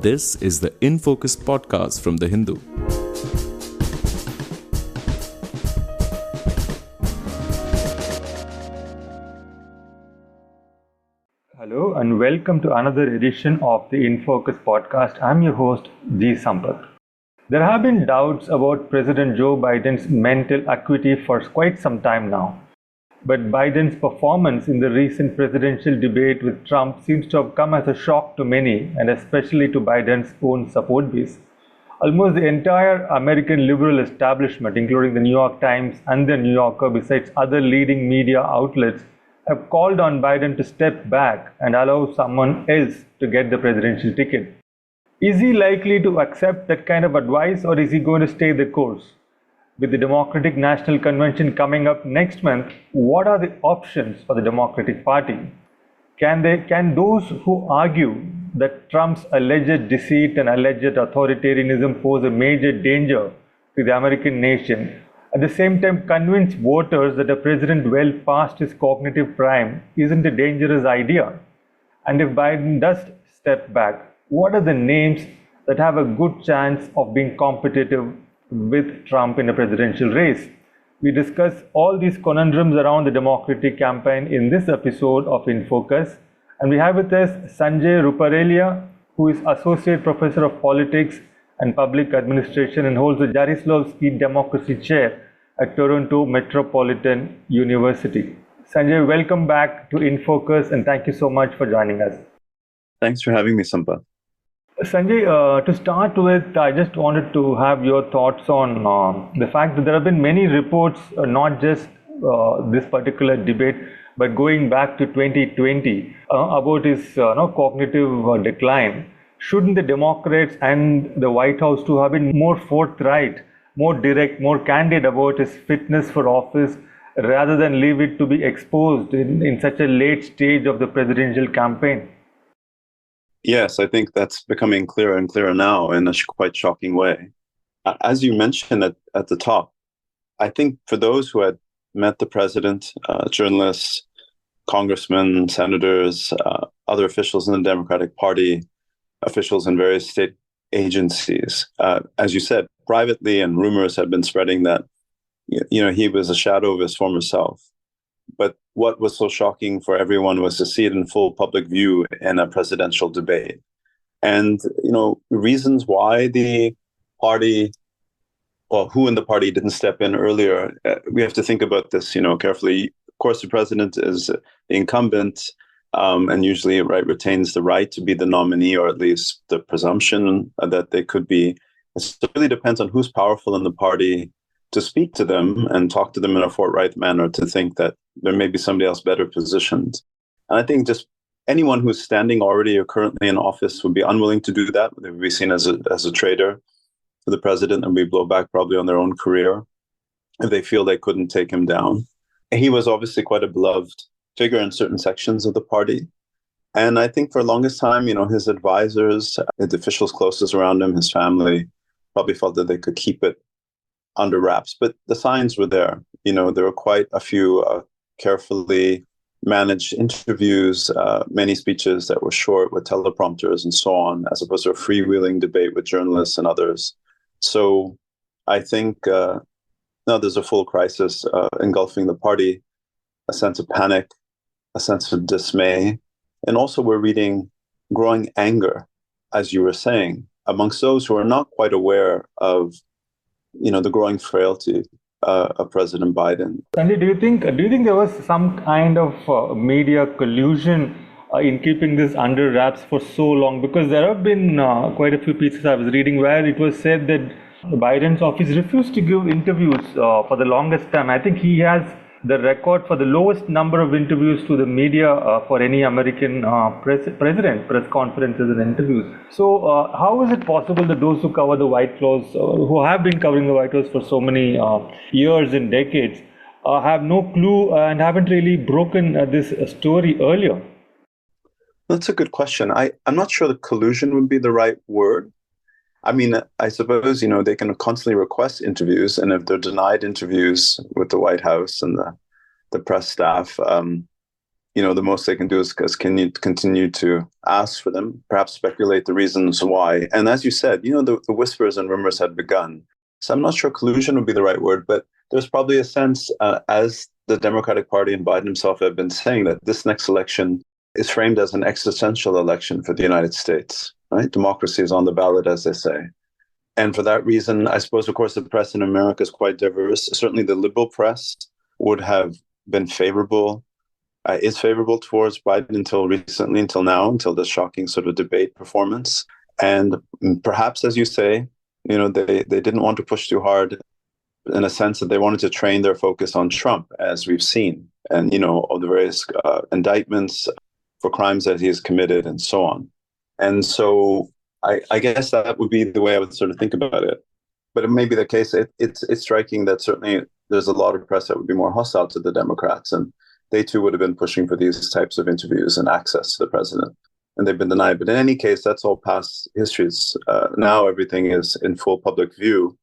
This is the In Focus podcast from The Hindu. Hello and welcome to another edition of the In Focus podcast. I'm your host, G. Sampath. There have been doubts about President Joe Biden's mental acuity for quite some time now. But Biden's performance in the recent presidential debate with Trump seems to have come as a shock to many, and especially to Biden's own support base. Almost the entire American liberal establishment, including the New York Times and the New Yorker, besides other leading media outlets, have called on Biden to step back and allow someone else to get the presidential ticket. Is he likely to accept that kind of advice, or is he going to stay the course? With the Democratic National Convention coming up next month, what are the options for the Democratic Party? Can those who argue that Trump's alleged deceit and alleged authoritarianism pose a major danger to the American nation, at the same time convince voters that a president well past his cognitive prime isn't a dangerous idea? And if Biden does step back, what are the names that have a good chance of being competitive with Trump in a presidential race? We discuss all these conundrums around the Democratic campaign in this episode of In Focus. And we have with us Sanjay Ruparelia, who is Associate Professor of Politics and Public Administration and holds the Jarislowsky Democracy Chair at Toronto Metropolitan University. Sanjay, welcome back to In Focus and thank you so much for joining us. Thanks for having me, Sampath. Sanjay, to start with, I just wanted to have your thoughts on the fact that there have been many reports, not just this particular debate, but going back to 2020 about his cognitive decline. Shouldn't the Democrats and the White House too have been more forthright, more direct, more candid about his fitness for office, rather than leave it to be exposed in such a late stage of the presidential campaign? Yes, I think that's becoming clearer and clearer now in a quite shocking way. As you mentioned at the top, I think for those who had met the president, journalists, congressmen, senators, other officials in the Democratic Party, officials in various state agencies, as you said, privately, and rumors have been spreading that he was a shadow of his former self. But what was so shocking for everyone was to see it in full public view in a presidential debate. And, reasons why the party, or who in the party didn't step in earlier, we have to think about this, carefully. Of course, the president is the incumbent and usually retains the right to be the nominee, or at least the presumption that they could be. It really depends on who's powerful in the party to speak to them and talk to them in a forthright manner, to think that there may be somebody else better positioned. And I think just anyone who's standing already or currently in office would be unwilling to do that. They would be seen as a traitor to the president and be blowback probably on their own career if they feel they couldn't take him down. He was obviously quite a beloved figure in certain sections of the party. And I think for the longest time, his advisors, the officials closest around him, his family, probably felt that they could keep it under wraps. But the signs were there. There were quite a few carefully managed interviews, many speeches that were short with teleprompters and so on, as opposed to a freewheeling debate with journalists and others. So I think now there's a full crisis engulfing the party, a sense of panic, a sense of dismay. And also we're reading growing anger, as you were saying, amongst those who are not quite aware of the growing frailty of President Biden. Sandy, do you think there was some kind of media collusion in keeping this under wraps for so long? Because there have been quite a few pieces I was reading where it was said that Biden's office refused to give interviews for the longest time. I think he has the record for the lowest number of interviews to the media for any American president, press conferences and interviews. So how is it possible that those who cover the White House, who have been covering the White House for so many years and decades, have no clue and haven't really broken this story earlier? That's a good question. I'm not sure the collusion would be the right word. I mean, I suppose, they can constantly request interviews, and if they're denied interviews with the White House and the press staff, the most they can do is continue to ask for them, perhaps speculate the reasons why. And as you said, the whispers and rumors had begun. So I'm not sure collusion would be the right word, but there's probably a sense, as the Democratic Party and Biden himself have been saying, that this next election is framed as an existential election for the United States, right? Democracy is on the ballot, as they say. And for that reason, I suppose, of course, the press in America is quite diverse. Certainly the liberal press would have been favorable, is favorable towards Biden until now, until the shocking sort of debate performance. And perhaps, as you say, they didn't want to push too hard, in a sense that they wanted to train their focus on Trump, as we've seen, and, of the various indictments for crimes that he has committed and so on. And so I guess that would be the way I would sort of think about it. But it may be the case. It's striking that certainly there's a lot of press that would be more hostile to the Democrats, and they too would have been pushing for these types of interviews and access to the president, and they've been denied. But in any case, that's all past histories. Now everything is in full public view,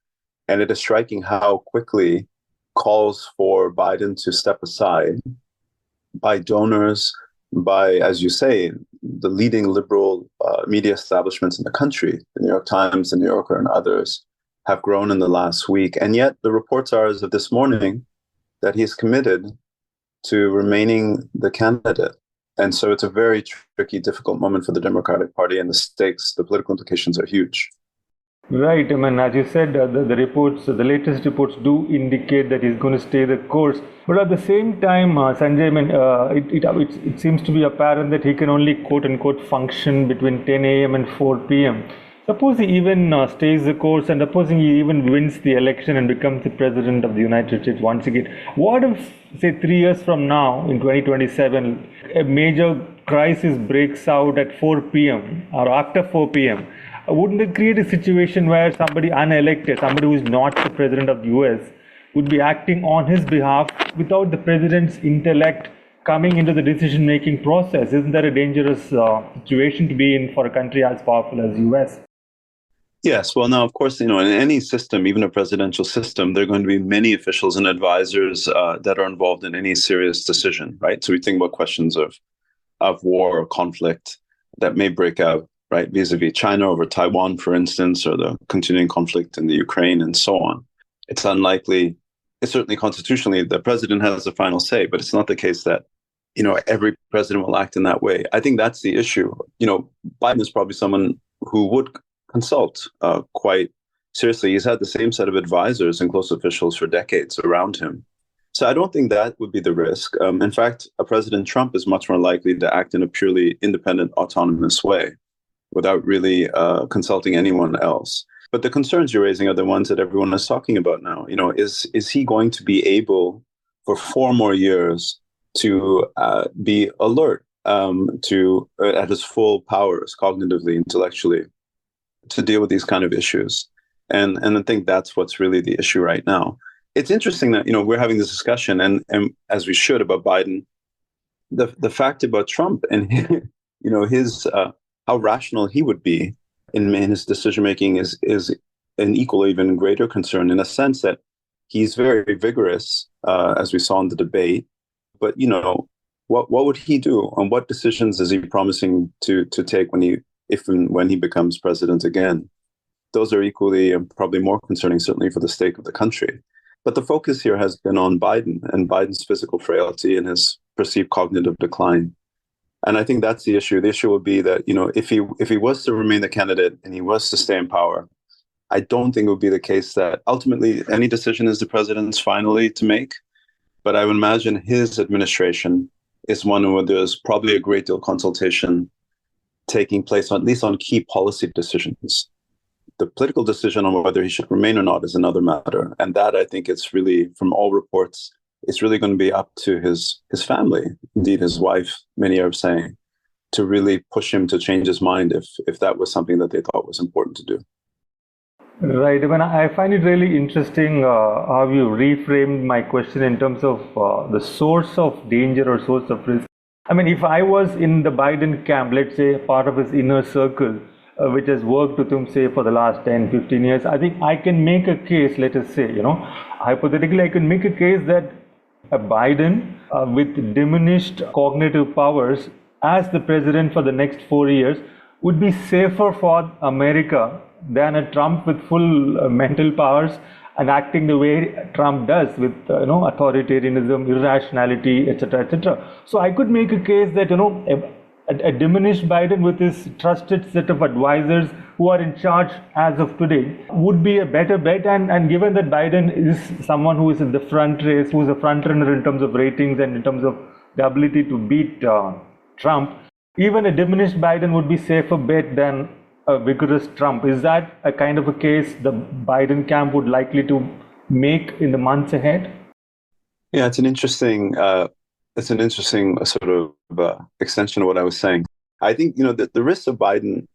and it is striking how quickly calls for Biden to step aside by donors, by, as you say, the leading liberal media establishments in the country, the New York Times, the New Yorker, and others, have grown in the last week. And yet the reports are, as of this morning, that he's committed to remaining the candidate. And so it's a very tricky, difficult moment for the Democratic Party, and the stakes, the political implications are huge. Right. I mean, as you said, the reports, the latest reports do indicate that he's going to stay the course. But at the same time, Sanjay, I mean, it seems to be apparent that he can only, quote unquote, function between 10 a.m. and 4 p.m. Suppose he even stays the course, and supposing he even wins the election and becomes the president of the United States once again. What if, say, 3 years from now, in 2027, a major crisis breaks out at 4 p.m. or after 4 p.m.? Wouldn't it create a situation where somebody unelected, somebody who is not the president of the US, would be acting on his behalf without the president's intellect coming into the decision-making process? Isn't that a dangerous situation to be in for a country as powerful as the US? Yes. Well, now, of course, in any system, even a presidential system, there are going to be many officials and advisors that are involved in any serious decision, right? So we think about questions of war or conflict that may break out, right, vis-a-vis China over Taiwan, for instance, or the continuing conflict in the Ukraine and so on. It's unlikely, it's certainly constitutionally, the president has the final say, but it's not the case that, every president will act in that way. I think that's the issue. Biden is probably someone who would consult quite seriously. He's had the same set of advisors and close officials for decades around him. So I don't think that would be the risk. In fact, a President Trump is much more likely to act in a purely independent, autonomous way, without really consulting anyone else. But the concerns you're raising are the ones that everyone is talking about now. Is he going to be able for 4 more years to be alert to at his full powers, cognitively, intellectually, to deal with these kind of issues? And I think that's what's really the issue right now. It's interesting that we're having this discussion, and as we should, about Biden. The fact about Trump and his how rational he would be in his decision making is an equal, even greater concern, in a sense that he's very vigorous, as we saw in the debate. But what would he do, and what decisions is he promising to take when he becomes president again? Those are equally and probably more concerning, certainly for the state of the country. But the focus here has been on Biden and Biden's physical frailty and his perceived cognitive decline. And I think that's the issue. The issue would be that, if he was to remain the candidate and he was to stay in power, I don't think it would be the case that ultimately any decision is the president's finally to make. But I would imagine his administration is one where there's probably a great deal of consultation taking place, at least on key policy decisions. The political decision on whether he should remain or not is another matter. And that, I think, it's really, from all reports, it's really going to be up to his family, indeed his wife, many are saying, to really push him to change his mind if that was something that they thought was important to do. Right. I mean, I find it really interesting how you reframed my question in terms of the source of danger or source of risk. I mean, if I was in the Biden camp, let's say part of his inner circle, which has worked with him, say, for the last 10, 15 years, I think I can make a case, let us say, hypothetically, I can make a case that a Biden with diminished cognitive powers as the president for the next 4 years would be safer for America than a Trump with full mental powers and acting the way Trump does with authoritarianism, irrationality, etc., etc. So I could make a case that a diminished Biden with his trusted set of advisors who are in charge as of today would be a better bet. And given that Biden is someone who is in the front race, who is a front runner in terms of ratings and in terms of the ability to beat Trump, even a diminished Biden would be safer bet than a vigorous Trump. Is that a kind of a case the Biden camp would likely to make in the months ahead? Yeah, it's an interesting sort of extension of what I was saying. I think the risks of Biden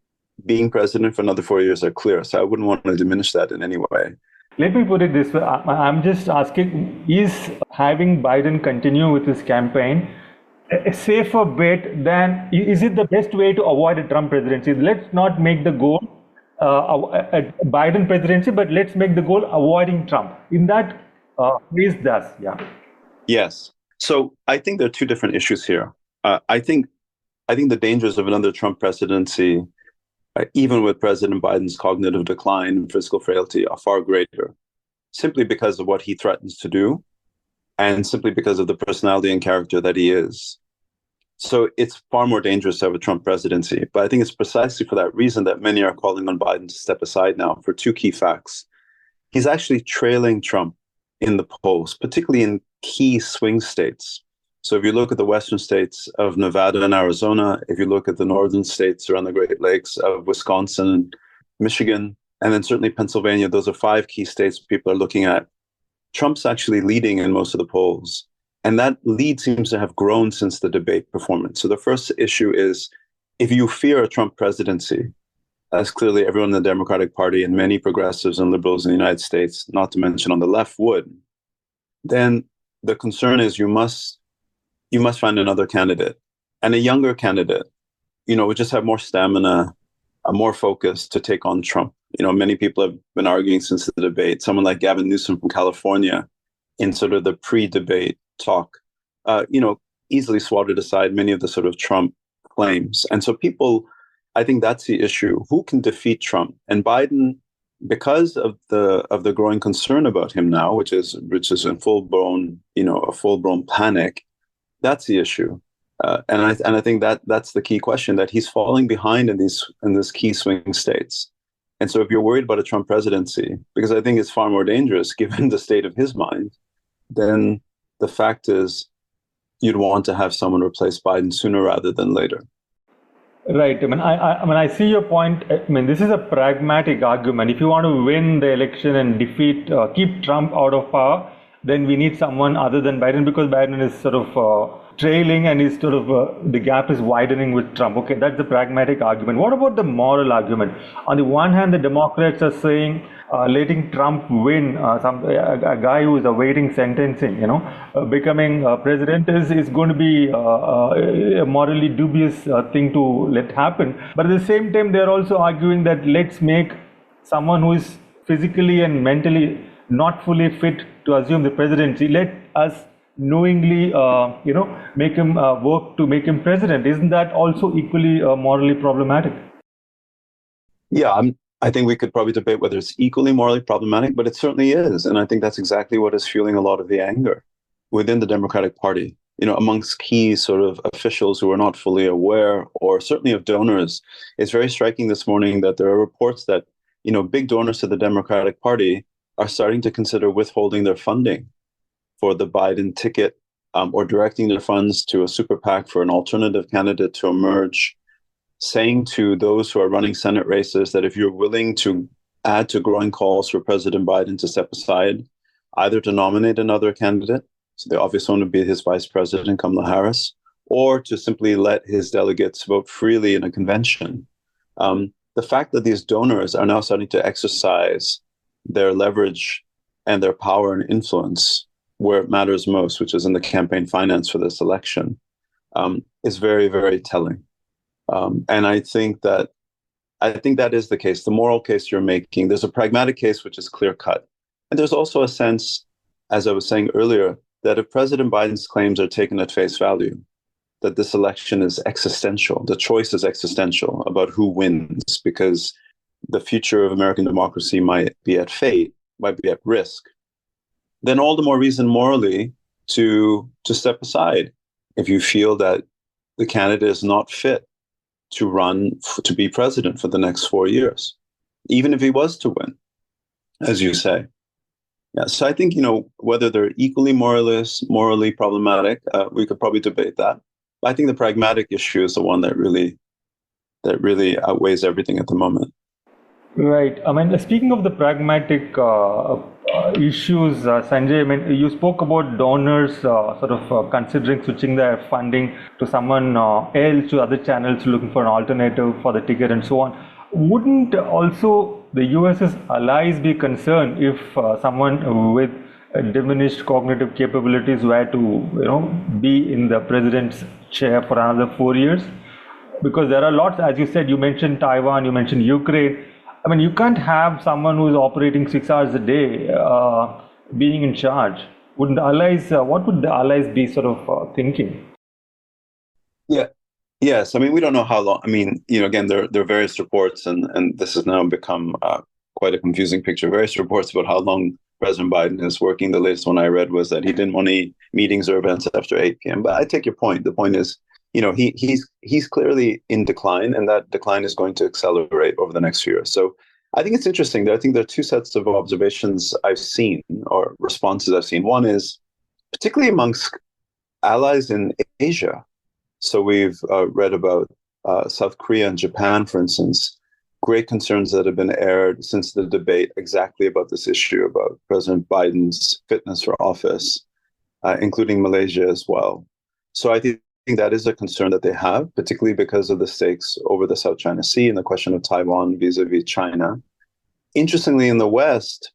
being president for another 4 years are clear, so I wouldn't want to diminish that in any way. Let me put it this way. I'm just asking, is having Biden continue with his campaign a safer bet than, is it the best way to avoid a Trump presidency? Let's not make the goal a Biden presidency, but let's make the goal avoiding Trump. In that case, thus, yeah. Yes. So I think there are two different issues here. I think the dangers of another Trump presidency, even with President Biden's cognitive decline and fiscal frailty, are far greater, simply because of what he threatens to do, and simply because of the personality and character that he is. So it's far more dangerous to have a Trump presidency. But I think it's precisely for that reason that many are calling on Biden to step aside now for two key facts. He's actually trailing Trump in the polls, particularly in key swing states. So if you look at the western states of Nevada and Arizona, if you look at the northern states around the Great Lakes of Wisconsin, Michigan, and then certainly Pennsylvania, those are 5 key states people are looking at. Trump's actually leading in most of the polls. And that lead seems to have grown since the debate performance. So the first issue is, if you fear a Trump presidency, as clearly everyone in the Democratic Party and many progressives and liberals in the United States, not to mention on the left, would, then the concern is you must find another candidate, and a younger candidate, would just have more stamina, more focus to take on Trump. Many people have been arguing since the debate. Someone like Gavin Newsom from California, in sort of the pre-debate talk, easily swatted aside many of the sort of Trump claims. And so I think that's the issue. Who can defeat Trump? And Biden, because of the growing concern about him now, which is in a full-blown panic, that's the issue. And I think that's the key question, that he's falling behind in this key swing states. And so if you're worried about a Trump presidency, because I think it's far more dangerous given the state of his mind, then the fact is you'd want to have someone replace Biden sooner rather than later. Right. I see your point. This is a pragmatic argument. If you want to win the election and keep Trump out of power, then we need someone other than Biden, because Biden is sort of trailing and is sort of the gap is widening with Trump. Okay, that's the pragmatic argument. What about the moral argument? On the one hand, the Democrats are saying letting Trump win, a guy who is awaiting sentencing, becoming president is going to be a morally dubious thing to let happen. But at the same time, they're also arguing that let's make someone who is physically and mentally not fully fit to assume the presidency, let us knowingly make him work to make him president. Isn't that also equally morally problematic? Yeah, I think we could probably debate whether it's equally morally problematic, but it certainly is. And I think that's exactly what is fueling a lot of the anger within the Democratic Party, amongst key sort of officials who are not fully aware, or certainly of donors. It's very striking this morning that there are reports that, big donors to the Democratic Party are starting to consider withholding their funding for the Biden ticket, or directing their funds to a super PAC for an alternative candidate to emerge, saying to those who are running Senate races that if you're willing to add to growing calls for President Biden to step aside, either to nominate another candidate, so the obvious one would be his vice president, Kamala Harris, or to simply let his delegates vote freely in a convention. The fact that these donors are now starting to exercise their leverage and their power and influence where it matters most, which is in the campaign finance for this election, is very, very telling. And I think that is the case. The moral case you're making, there's a pragmatic case which is clear cut, and there's also a sense, as I was saying earlier, that if President Biden's claims are taken at face value, that this election is existential, the choice is existential about who wins, because the future of American democracy might be at risk, then all the more reason morally to step aside if you feel that the candidate is not fit to to be president for the next 4 years, even if he was to win, as you say. Yeah, so I think, whether they're equally morally problematic, we could probably debate that. But I think the pragmatic issue is the one that really outweighs everything at the moment. Right. I mean, speaking of the pragmatic issues, Sanjay, I mean, you spoke about donors considering switching their funding to someone else, to other channels, looking for an alternative for the ticket and so on. Wouldn't also the US's allies be concerned if someone with diminished cognitive capabilities were to, be in the president's chair for another 4 years? Because there are lots, as you said, you mentioned Taiwan, you mentioned Ukraine. I mean, you can't have someone who is operating 6 hours a day being in charge. Wouldn't the allies? What would the allies be thinking? Yeah. Yes. I mean, we don't know how long. I mean, again, there are various reports, and this has now become quite a confusing picture. Various reports about how long President Biden is working. The latest one I read was that he didn't want any meetings or events after 8 p.m. But I take your point. The point is, he's clearly in decline, and that decline is going to accelerate over the next few years. So I think it's interesting. I think there are two sets of observations I've seen, or responses I've seen. One is particularly amongst allies in Asia. So we've read about South Korea and Japan, for instance, great concerns that have been aired since the debate exactly about this issue about President Biden's fitness for office, including Malaysia as well. So I think that is a concern that they have, particularly because of the stakes over the South China Sea and the question of Taiwan vis-a-vis China. Interestingly, in the West,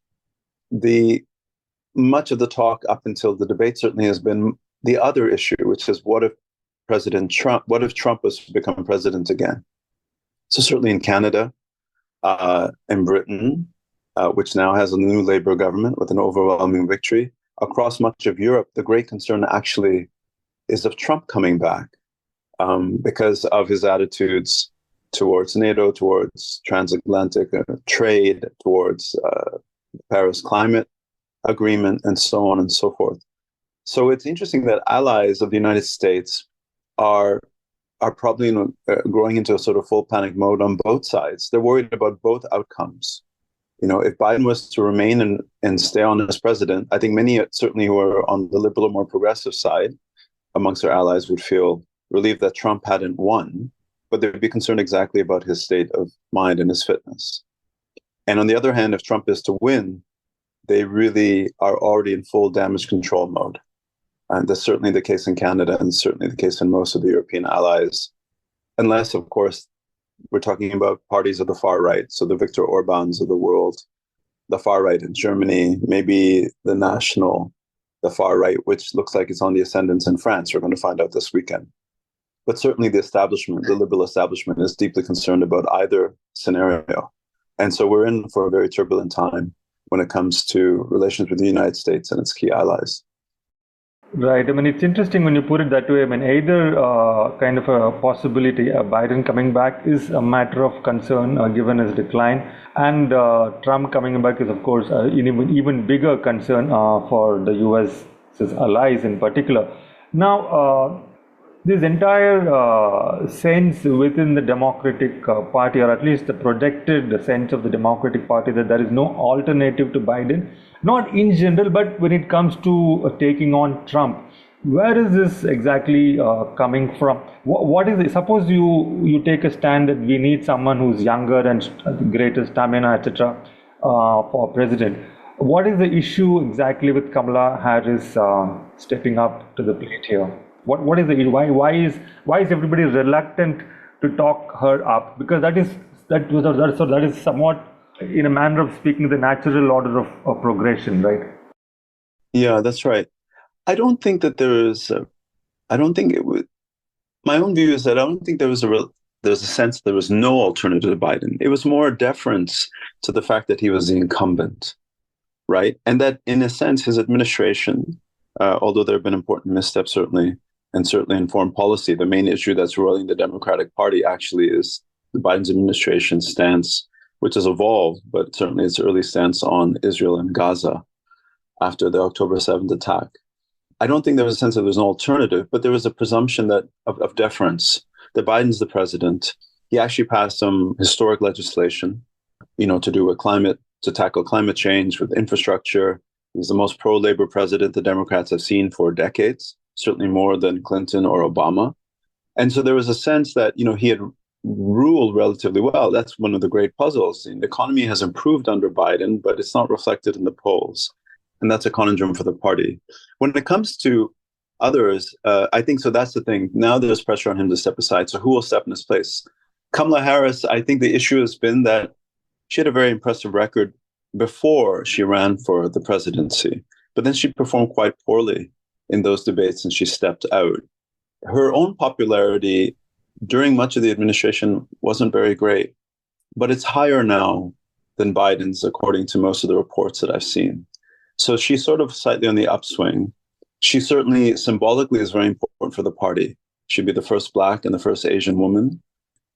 much of the talk up until the debate certainly has been the other issue, which is what if Trump was to become president again? So certainly in Canada, in Britain, which now has a new Labour government with an overwhelming victory, across much of Europe, the great concern actually is of Trump coming back because of his attitudes towards NATO, towards transatlantic trade, towards Paris Climate Agreement, and so on and so forth. So it's interesting that allies of the United States are probably growing into a sort of full panic mode on both sides. They're worried about both outcomes. If Biden was to remain and stay on as president, I think many certainly who are on the liberal or more progressive side amongst their allies would feel relieved that Trump hadn't won, but they'd be concerned exactly about his state of mind and his fitness. And on the other hand, if Trump is to win, they really are already in full damage control mode. And that's certainly the case in Canada and certainly the case in most of the European allies, unless, of course, we're talking about parties of the far right. So the Viktor Orbáns of the world, the far right in Germany, maybe the far right, which looks like it's on the ascendance in France. We're going to find out this weekend. But certainly the liberal establishment is deeply concerned about either scenario. And so we're in for a very turbulent time when it comes to relations with the United States and its key allies. Right. I mean, it's interesting when you put it that way. I mean, either kind of a possibility, Biden coming back is a matter of concern given his decline, and Trump coming back is, of course, an even bigger concern for the US's allies in particular. Now, this entire sense within the Democratic Party, or at least the projected sense of the Democratic Party, that there is no alternative to Biden, not in general, but when it comes to taking on Trump, where is this exactly coming from? What is it? Suppose you take a stand that we need someone who's younger and greater stamina, etc., for president. What is the issue exactly with Kamala Harris stepping up to the plate here? What is the issue? Why is everybody reluctant to talk her up? Because that is somewhat, in a manner of speaking, the natural order of progression, right? Yeah, that's right. I don't think that there is. I don't think it would. My own view is that I don't think there's a sense there was no alternative to Biden. It was more a deference to the fact that he was the incumbent, right? And that, in a sense, his administration, although there have been important missteps, certainly, and certainly in foreign policy. The main issue that's roiling the Democratic Party actually is the Biden's administration stance, which has evolved, but certainly its early stance on Israel and Gaza after the October 7th attack. I don't think there was a sense that there's an alternative, but there was a presumption that of deference. That Biden's the president. He actually passed some historic legislation, to do with climate, to tackle climate change with infrastructure. He's the most pro-labor president the Democrats have seen for decades, certainly more than Clinton or Obama. And so there was a sense that, he had ruled relatively well. That's one of the great puzzles. The economy has improved under Biden, but it's not reflected in the polls. And that's a conundrum for the party. When it comes to others, I think so that's the thing. Now there's pressure on him to step aside. So who will step in his place? Kamala Harris, I think the issue has been that she had a very impressive record before she ran for the presidency, but then she performed quite poorly in those debates and she stepped out. Her own popularity during much of the administration wasn't very great, but it's higher now than Biden's, according to most of the reports that I've seen. So she's sort of slightly on the upswing. She certainly symbolically is very important for the party. She'd be the first Black and the first Asian woman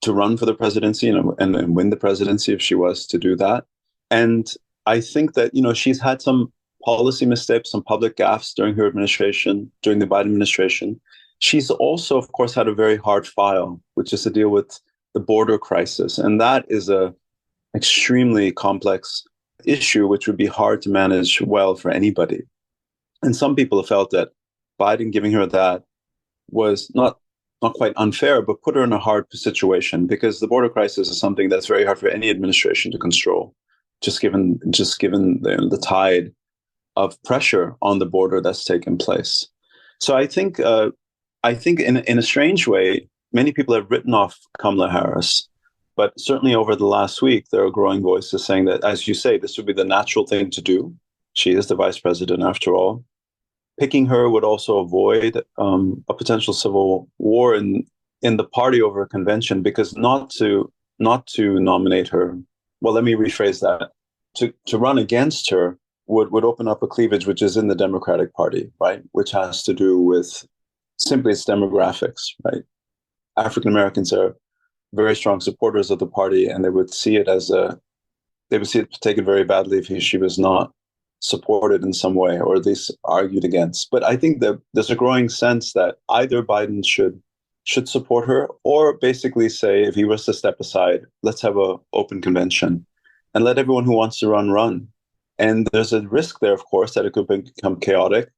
to run for the presidency and win the presidency if she was to do that. And I think that, she's had some policy missteps, some public gaffes during her administration, during the Biden administration. She's also, of course, had a very hard file, which is to deal with the border crisis. And that is a extremely complex issue, which would be hard to manage well for anybody. And some people have felt that Biden giving her that was not quite unfair, but put her in a hard situation, because the border crisis is something that's very hard for any administration to control, just given the tide of pressure on the border that's taken place. So I think in a strange way, many people have written off Kamala Harris. But certainly over the last week, there are growing voices saying that, as you say, this would be the natural thing to do. She is the vice president, after all. Picking her would also avoid a potential civil war in the party over a convention, because not to nominate her, well, let me rephrase that. To run against her would open up a cleavage which is in the Democratic Party, right? Which has to do with simply its demographics, right? African Americans are very strong supporters of the party, and they would see it take it very badly if she was not supported in some way, or at least argued against. But I think that there's a growing sense that either Biden should support her, or basically say, if he was to step aside, let's have an open convention and let everyone who wants to run. And there's a risk there, of course, that it could become chaotic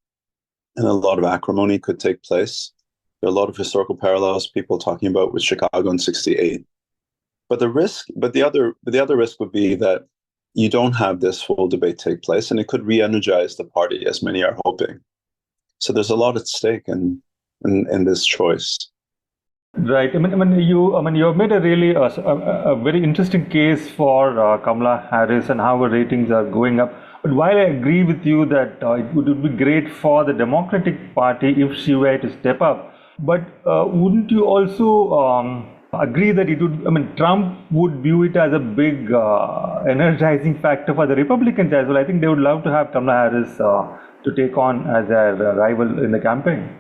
and a lot of acrimony could take place. There are a lot of historical parallels people talking about with Chicago in '68. But the other risk would be that you don't have this full debate take place, and it could re-energize the party, as many are hoping. So there's a lot at stake in this choice. Right. You have made a really a very interesting case for Kamala Harris and how her ratings are going up. But while I agree with you that it would be great for the Democratic Party if she were to step up, but wouldn't you also agree that it would? Trump would view it as a big energizing factor for the Republicans as well. I think they would love to have Kamala Harris to take on as their rival in the campaign.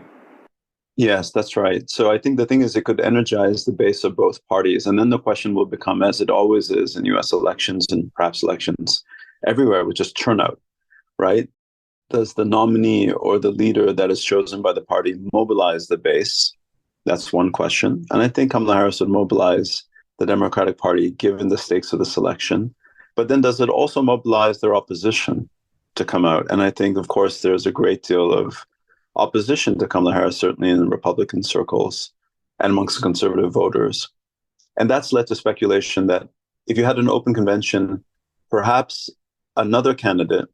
Yes, that's right. So I think the thing is, it could energize the base of both parties. And then the question will become, as it always is in US elections and perhaps elections everywhere, which is turnout, right? Does the nominee or the leader that is chosen by the party mobilize the base? That's one question. And I think Kamala Harris would mobilize the Democratic Party, given the stakes of this election. But then does it also mobilize their opposition to come out? And I think, of course, there's a great deal of opposition to Kamala Harris, certainly in Republican circles and amongst conservative voters. And that's led to speculation that if you had an open convention, perhaps another candidate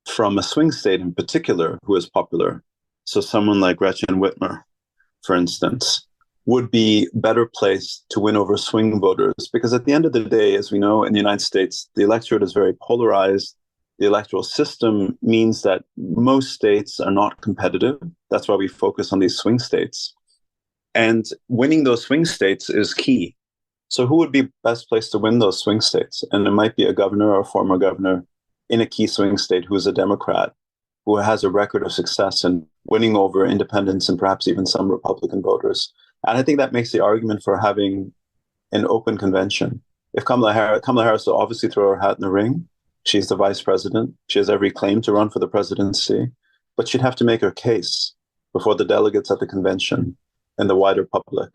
from a swing state in particular who is popular, so someone like Gretchen Whitmer, for instance, would be better placed to win over swing voters. Because at the end of the day, as we know, in the United States, the electorate is very polarized. The electoral system means that most states are not competitive. That's why we focus on these swing states. And winning those swing states is key. So who would be best placed to win those swing states? And it might be a governor or a former governor in a key swing state who is a Democrat. who has a record of success in winning over independents and perhaps even some Republican voters. And I think that makes the argument for having an open convention. If Kamala Harris will obviously throw her hat in the ring. She's the vice president. She has every claim to run for the presidency, but she'd have to make her case before the delegates at the convention and the wider public.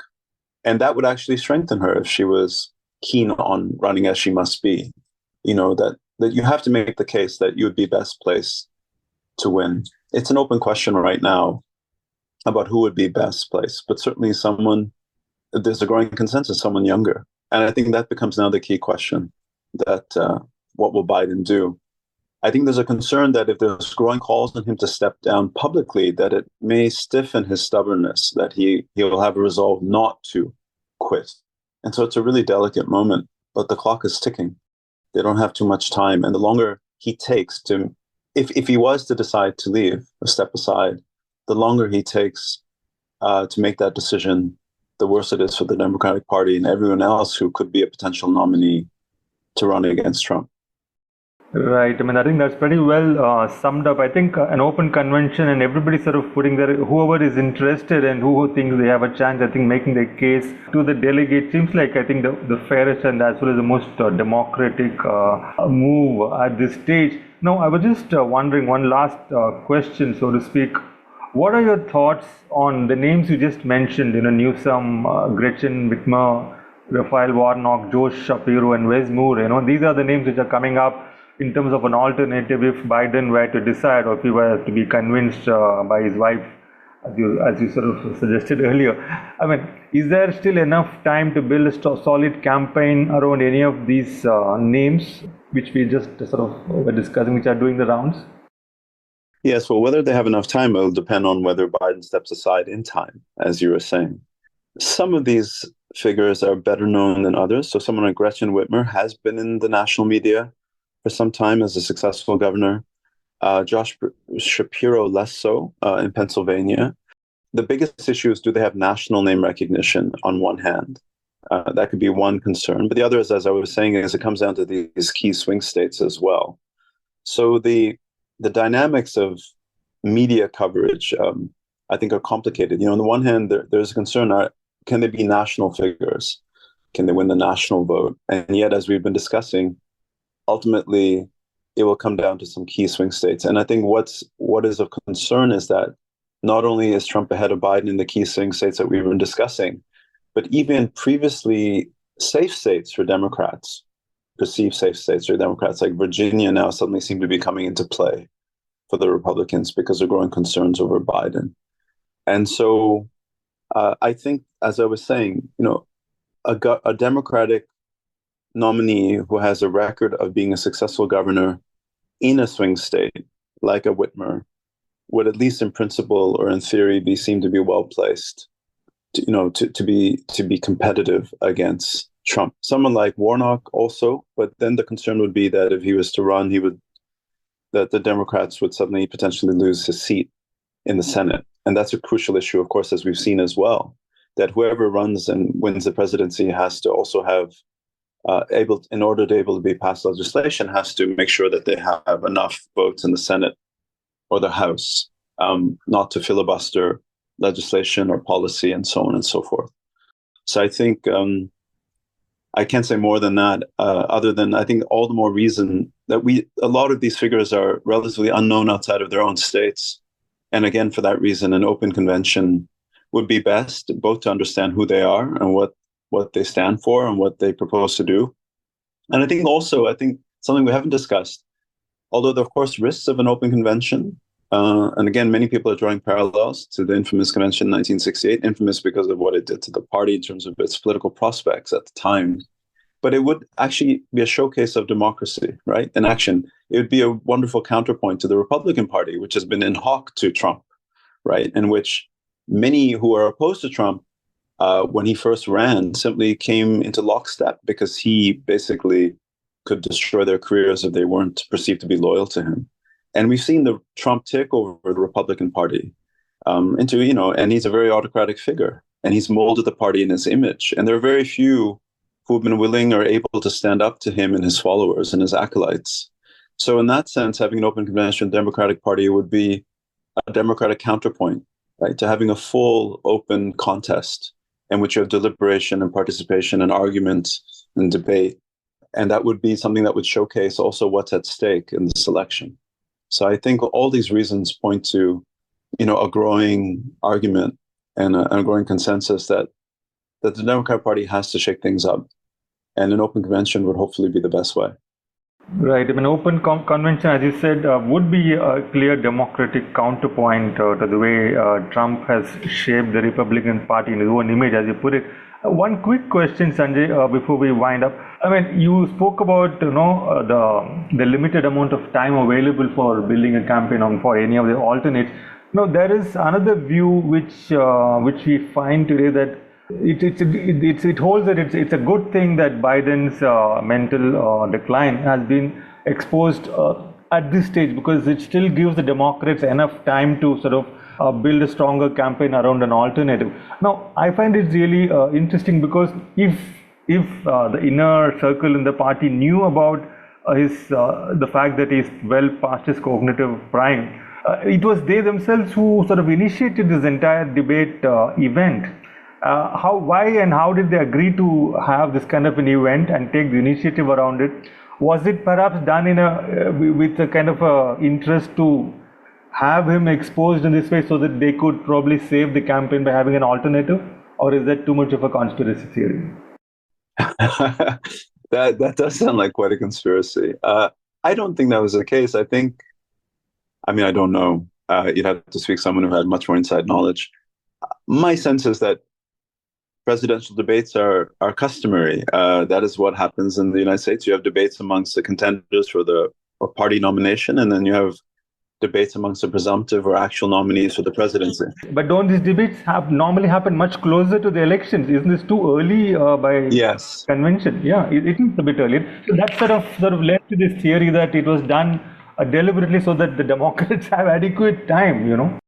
And that would actually strengthen her if she was keen on running as she must be. That you have to make the case that you would be best placed to win. It's an open question right now about who would be best placed, but certainly there's a growing consensus, someone younger. And I think that becomes now the key question, that what will Biden do? I think there's a concern that if there's growing calls on him to step down publicly, that it may stiffen his stubbornness, that he will have a resolve not to quit. And so it's a really delicate moment, but the clock is ticking. They don't have too much time. And the longer he takes to, if he was to decide to leave or step aside, the longer he takes to make that decision, the worse it is for the Democratic Party and everyone else who could be a potential nominee to run against Trump. Right. I mean, I think that's pretty well summed up. I think an open convention and everybody sort of putting their, whoever is interested and who thinks they have a chance, I think making their case to the delegate seems like, I think, the fairest and as well as the most democratic move at this stage. Now, I was just wondering, one last question, so to speak. What are your thoughts on the names you just mentioned, Newsom, Gretchen Whitmer, Raphael Warnock, Joe Shapiro, and Wes Moore? These are the names which are coming up in terms of an alternative if Biden were to decide, or if he were to be convinced by his wife, as you sort of suggested earlier. I mean, is there still enough time to build a solid campaign around any of these names, which we just sort of were discussing, which are doing the rounds? Yes, well, whether they have enough time will depend on whether Biden steps aside in time, as you were saying. Some of these figures are better known than others. So someone like Gretchen Whitmer has been in the national media for some time as a successful governor. Josh Shapiro, less so, in Pennsylvania. The biggest issue is, do they have national name recognition on one hand? That could be one concern. But the other is, as I was saying, is it comes down to these key swing states as well. So the dynamics of media coverage, I think, are complicated. On the one hand, there's a concern, can they be national figures? Can they win the national vote? And yet, as we've been discussing, ultimately, it will come down to some key swing states. And I think what is of concern is that not only is Trump ahead of Biden in the key swing states that we've been discussing, but even previously safe states for Democrats, perceived safe states for Democrats, like Virginia, now suddenly seem to be coming into play for the Republicans because of growing concerns over Biden. And so I think, as I was saying, a Democratic nominee who has a record of being a successful governor in a swing state like a Whitmer would, at least in principle or in theory, be seem to be well placed to be competitive against Trump. Someone like Warnock also, but then the concern would be that if he was to run, that the Democrats would suddenly potentially lose his seat in the Senate. And that's a crucial issue, of course, as we've seen as well, that whoever runs and wins the presidency has to also have in order to able to be passed legislation, has to make sure that they have enough votes in the Senate or the House, not to filibuster legislation or policy and so on and so forth. So I think I can't say more than that, other than I think all the more reason that a lot of these figures are relatively unknown outside of their own states. And again, for that reason, an open convention would be best, both to understand who they are and what they stand for and what they propose to do. And I think something we haven't discussed, although there are, of course, risks of an open convention. And again, many people are drawing parallels to the infamous convention in 1968, infamous because of what it did to the party in terms of its political prospects at the time. But it would actually be a showcase of democracy, right? In action. It would be a wonderful counterpoint to the Republican Party, which has been in hock to Trump, right? In which many who are opposed to Trump, when he first ran, simply came into lockstep because he basically could destroy their careers if they weren't perceived to be loyal to him. And we've seen the Trump take over the Republican Party and he's a very autocratic figure, and he's molded the party in his image. And there are very few who have been willing or able to stand up to him and his followers and his acolytes. So in that sense, having an open convention Democratic Party would be a Democratic counterpoint, right, to having a full open contest in which you have deliberation and participation and argument and debate. And that would be something that would showcase also what's at stake in this election. So I think all these reasons point to, a growing argument and a growing consensus that the Democratic Party has to shake things up. And an open convention would hopefully be the best way. Right. I mean, open convention, as you said, would be a clear democratic counterpoint to the way Trump has shaped the Republican Party in his own image, as you put it. One quick question, Sanjay, before we wind up. I mean, you spoke about the limited amount of time available for building a campaign on for any of the alternates. Now, there is another view which we find today that it holds that it's a good thing that Biden's mental decline has been exposed at this stage, because it still gives the Democrats enough time to sort of build a stronger campaign around an alternative. Now, I find it really interesting, because if the inner circle in the party knew about the fact that he's well past his cognitive prime, it was they themselves who sort of initiated this entire debate event. Why and how did they agree to have this kind of an event and take the initiative around it? Was it perhaps done with a kind of interest to have him exposed in this way so that they could probably save the campaign by having an alternative? Or is that too much of a conspiracy theory? That does sound like quite a conspiracy. I don't think that was the case. I don't know. You'd have to speak to someone who had much more inside knowledge. My sense is that presidential debates are customary. That is what happens in the United States. You have debates amongst the contenders for the party nomination, and then you have debates amongst the presumptive or actual nominees for the presidency. But don't these debates normally happen much closer to the elections? Isn't this too early by convention? Yeah, it is a bit early. So that sort of led to this theory that it was done deliberately so that the Democrats have adequate time,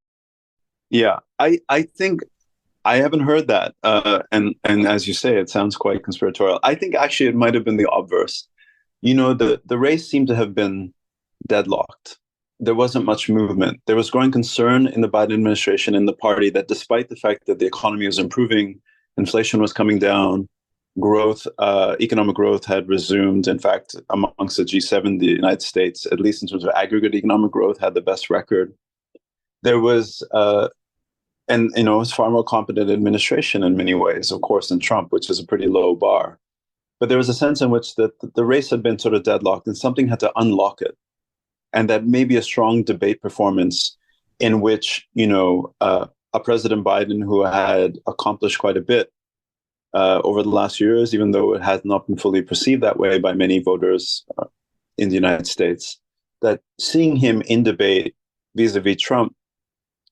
Yeah, I think I haven't heard that. And as you say, it sounds quite conspiratorial. I think actually it might have been the obverse. The race seemed to have been deadlocked. There wasn't much movement. There was growing concern in the Biden administration and the party that despite the fact that the economy was improving, inflation was coming down, economic growth had resumed. In fact, amongst the G7, the United States, at least in terms of aggregate economic growth, had the best record. There was it was far more competent administration in many ways, of course, than Trump, which is a pretty low bar. But there was a sense in which the race had been sort of deadlocked and something had to unlock it. And that maybe a strong debate performance in which, a President Biden who had accomplished quite a bit over the last years, even though it has not been fully perceived that way by many voters in the United States, that seeing him in debate vis-a-vis Trump,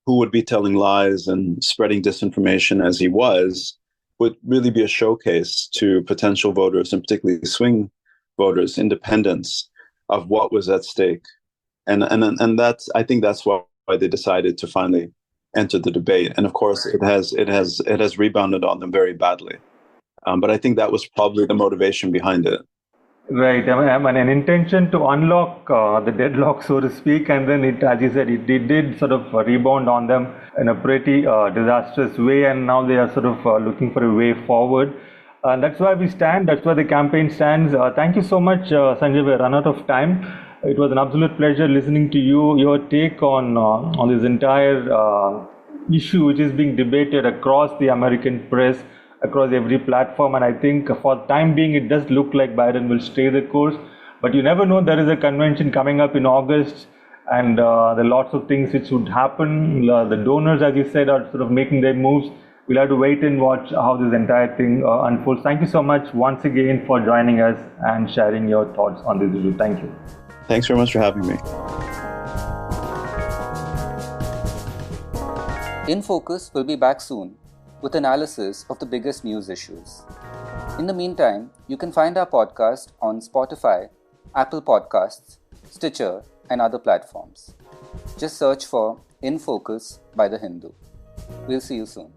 who would be telling lies and spreading disinformation as he was, would really be a showcase to potential voters, and particularly swing voters, independents, of what was at stake. And I think that's why they decided to finally enter the debate. And of course, it has rebounded on them very badly. But I think that was probably the motivation behind it. Right. I mean, an intention to unlock the deadlock, so to speak, and then as you said, it did sort of rebound on them in a pretty disastrous way, and now they are sort of looking for a way forward. And that's why we stand. That's why the campaign stands. Thank you so much, Sanjay. We run out of time. It was an absolute pleasure listening to your take on this entire issue, which is being debated across the American press, across every platform. And I think for the time being, it does look like Biden will stay the course. But you never know. There is a convention coming up in August, and there are lots of things which would happen. The donors, as you said, are sort of making their moves. We'll have to wait and watch how this entire thing unfolds. Thank you so much once again for joining us and sharing your thoughts on this issue. Thank you. Thanks very much for having me. In Focus will be back soon with analysis of the biggest news issues. In the meantime, you can find our podcast on Spotify, Apple Podcasts, Stitcher, and other platforms. Just search for In Focus by The Hindu. We'll see you soon.